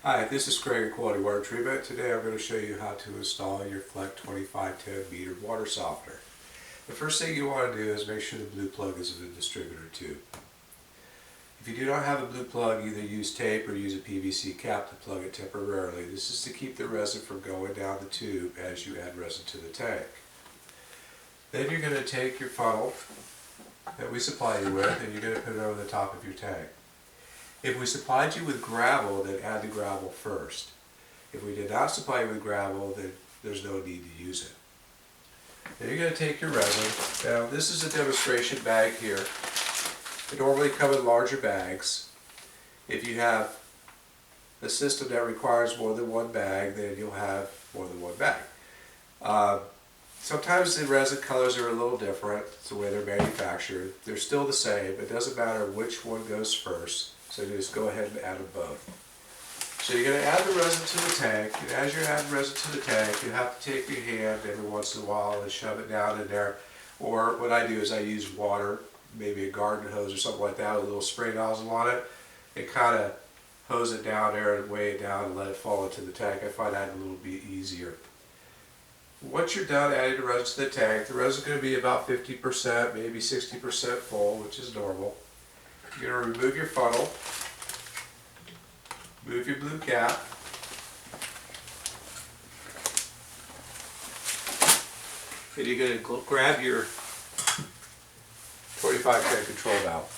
Hi, this is Craig at Quality Water Treatment. Today I'm going to show you how to install your Fleck 2510 metered water softener. The first thing you want to do is make sure the blue plug is in the distributor tube. If you do not have a blue plug, either use tape or use a PVC cap to plug it temporarily. This is to keep the resin from going down the tube as you add resin to the tank. Then you're going to take your funnel that we supply you with and you're going to put it over the top of your tank. If we supplied you with gravel, then add the gravel first. If we did not supply you with gravel, then there's no need to use it. Then you're going to take your resin. Now this is a demonstration bag here. They normally come in larger bags. If you have a system that requires more than one bag, then you'll have more than one bag. Sometimes the resin colors are a little different. It's the way they're manufactured. They're still the same. It doesn't matter which one goes first. So just go ahead and add them both. So you're going to add the resin to the tank, and as you're adding resin to the tank, you have to take your hand every once in a while and shove it down in there. Or what I do is I use water, maybe a garden hose or something like that with a little spray nozzle on it, and kind of hose it down there and weigh it down and let it fall into the tank. I find that a little bit easier. Once you're done adding the resin to the tank, the resin is going to be about 50%, maybe 60% full, which is normal. You're going to remove your funnel, move your blue cap, and you're going to grab your 2510 control valve.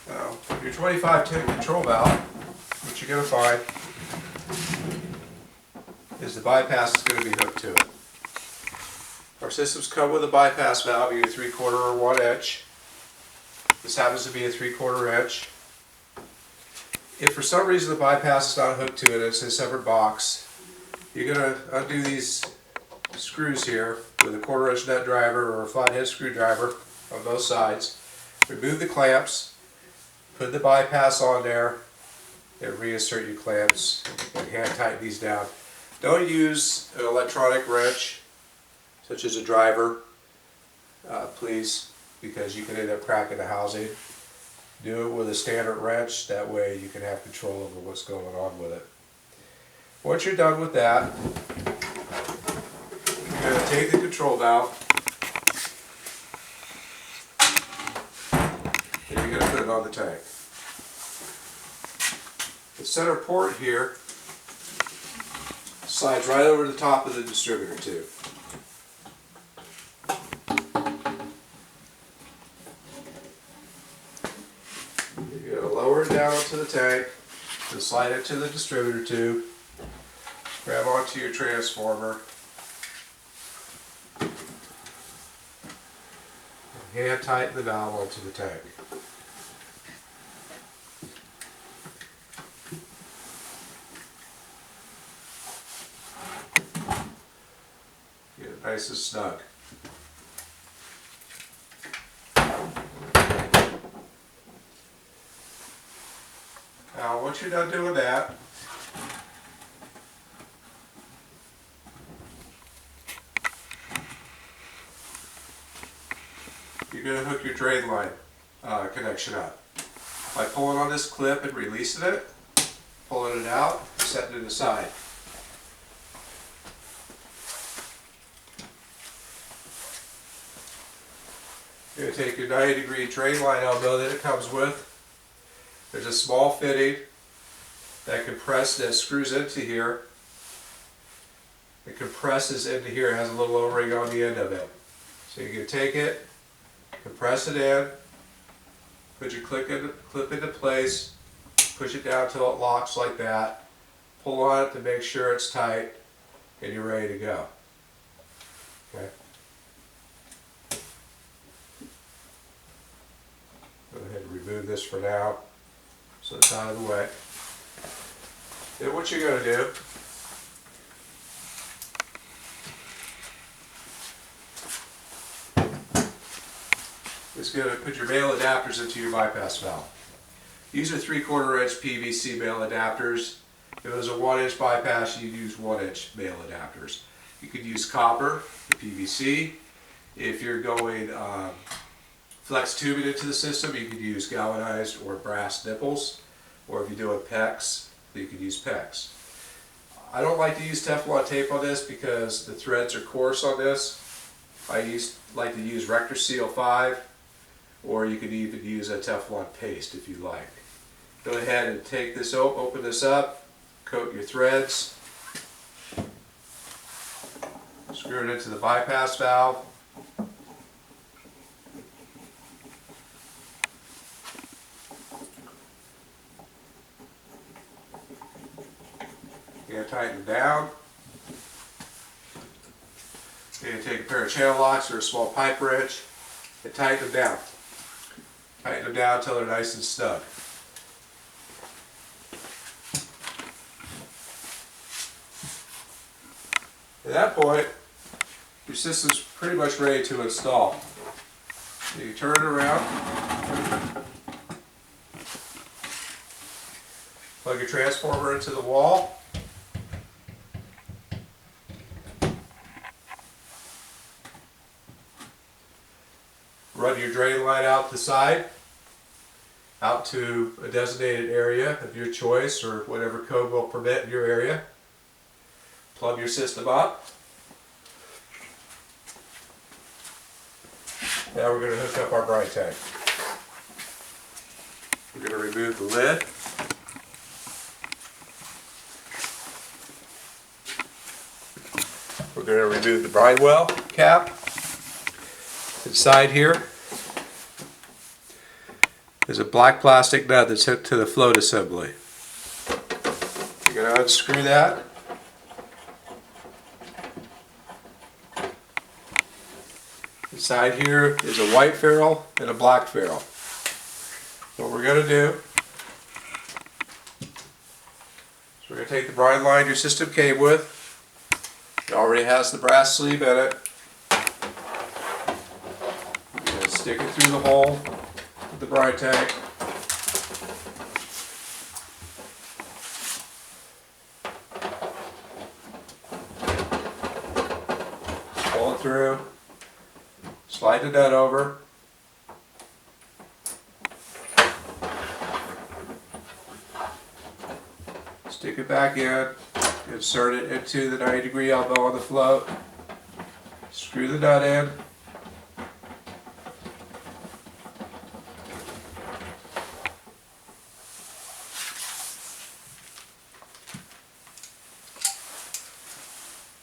Now, your 2510 control valve, what you're going to find is the bypass is going to be hooked to it. Our systems come with a bypass valve, either 3/4 or 1 inch. This happens to be a 3/4 inch. If for some reason the bypass is not hooked to it, it's in a separate box, you're going to undo these screws here with a 1/4 inch nut driver or a flathead screwdriver on both sides. Remove the clamps, put the bypass on there, and reinsert your clamps and hand tighten these down. Don't use an electronic wrench such as a driver, please, because you can end up cracking the housing. Do it with a standard wrench, that way you can have control over what's going on with it. Once you're done with that, you're going to take the control valve and you're going to put it on the tank. The center port here slides right over the top of the distributor tube. You're going to lower it down onto the tank, and slide it to the distributor tube, grab onto your transformer, and hand tighten the valve onto the tank. Get it nice and snug. Now, once you're done doing that, you're going to hook your drain line connection up by pulling on this clip and releasing it, pulling it out, setting it aside. You're going to take your 90-degree drain line elbow that it comes with. There's a small fitting that screws into here. It compresses into here. It has a little O-ring on the end of it. So you can take it, compress it in, put your clip into place, push it down until it locks like that, pull on it to make sure it's tight, and you're ready to go. Okay. Go ahead and remove this for now, so it's out of the way. Then what you're going to do is going to put your male adapters into your bypass valve. These are 3/4 inch PVC male adapters. If it was a 1 inch bypass, you'd use 1 inch male adapters. You could use copper, PVC. If you're going flex tubing into the system, you could use galvanized or brass nipples, or if you're doing PEX, you could use PEX. I don't like to use Teflon tape on this because the threads are coarse on this. I like to use Rector Seal 5, or you could even use a Teflon paste if you like. Go ahead and take this, open this up, coat your threads, screw it into the bypass valve. You're going to tighten it down. You're going to take a pair of channel locks or a small pipe wrench and tighten them down. Tighten them down until they're nice and snug. At that point, your system's pretty much ready to install. So you turn it around, plug your transformer into the wall, run your drain line out the side, out to a designated area of your choice or whatever code will permit in your area. Plug your system up. Now we're going to hook up our brine tank. We're going to remove the lid. We're going to remove the brine well cap. Inside here is a black plastic nut that's hooked to the float assembly. You're going to unscrew that. Inside here is a white ferrule and a black ferrule. What we're going to do is we're going to take the brine line your system came with. It already has the brass sleeve in it. We're going to stick it through the hole of the brine tank. Pull it through. Slide the nut over. Stick it back in. Insert it into the 90-degree elbow on the float. Screw the nut in.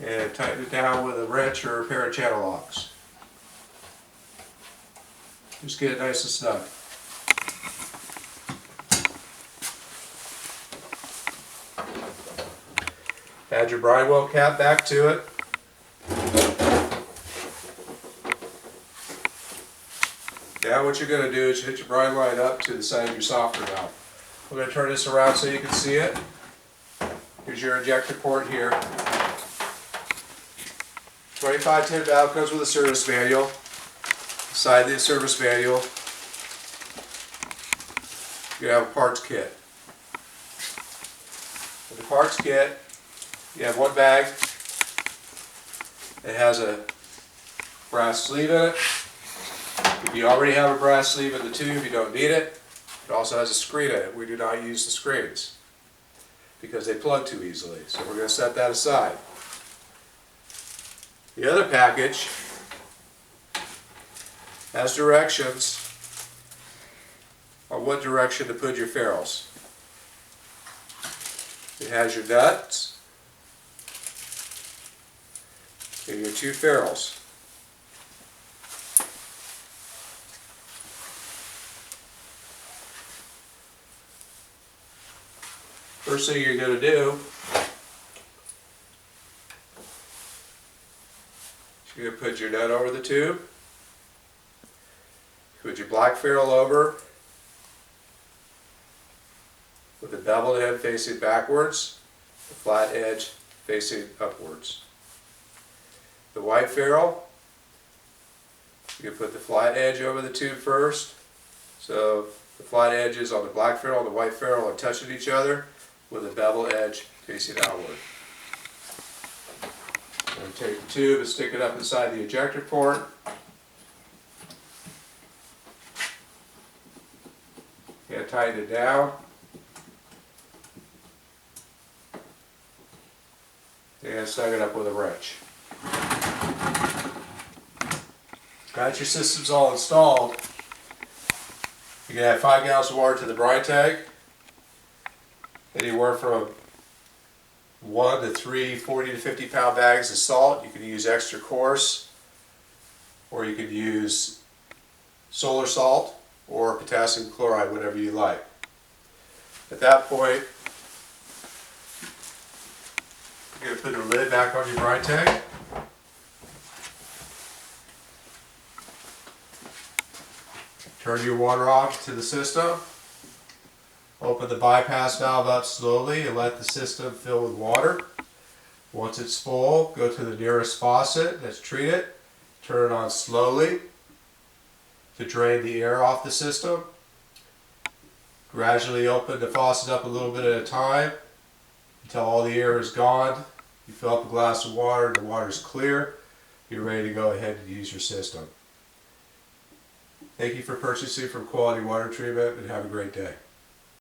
And tighten it down with a wrench or a pair of channel locks. Just get it nice and snug. Add your brine well cap back to it. Now what you're going to do is hit your brine line up to the side of your softener valve. We're going to turn this around so you can see it. Here's your injector port here. 2510 valve comes with a service manual. Inside the service manual, you have a parts kit. In the parts kit, you have one bag. It has a brass sleeve in it. If you already have a brass sleeve in the tube, you don't need it. It also has a screen in it. We do not use the screens because they plug too easily. So we're going to set that aside. The other package has directions on what direction to put your ferrules. It has your nuts and your two ferrules. First thing you're going to do is you're going to put your nut over the tube. Put your black ferrule over with the beveled end facing backwards, the flat edge facing upwards. The white ferrule, you put the flat edge over the tube first, so the flat edges on the black ferrule and the white ferrule are touching each other with the beveled edge facing outward. And take the tube and stick it up inside the ejector port. Again, tighten it down. And snug it up with a wrench. Got your systems all installed. You can add 5 gallons of water to the brine tank. Anywhere from 1 to 3 40 to 50 pound bags of salt. You can use extra coarse, or you could use solar salt or potassium chloride, whatever you like. At that point, you're going to put the lid back on your brine tank. Turn your water off to the system. Open the bypass valve up slowly and let the system fill with water. Once it's full, go to the nearest faucet that's treated. Turn it on slowly to drain the air off the system. Gradually open the faucet up a little bit at a time until all the air is gone. You fill up a glass of water and the water is clear. You're ready to go ahead and use your system. Thank you for purchasing from Quality Water Treatment, and have a great day.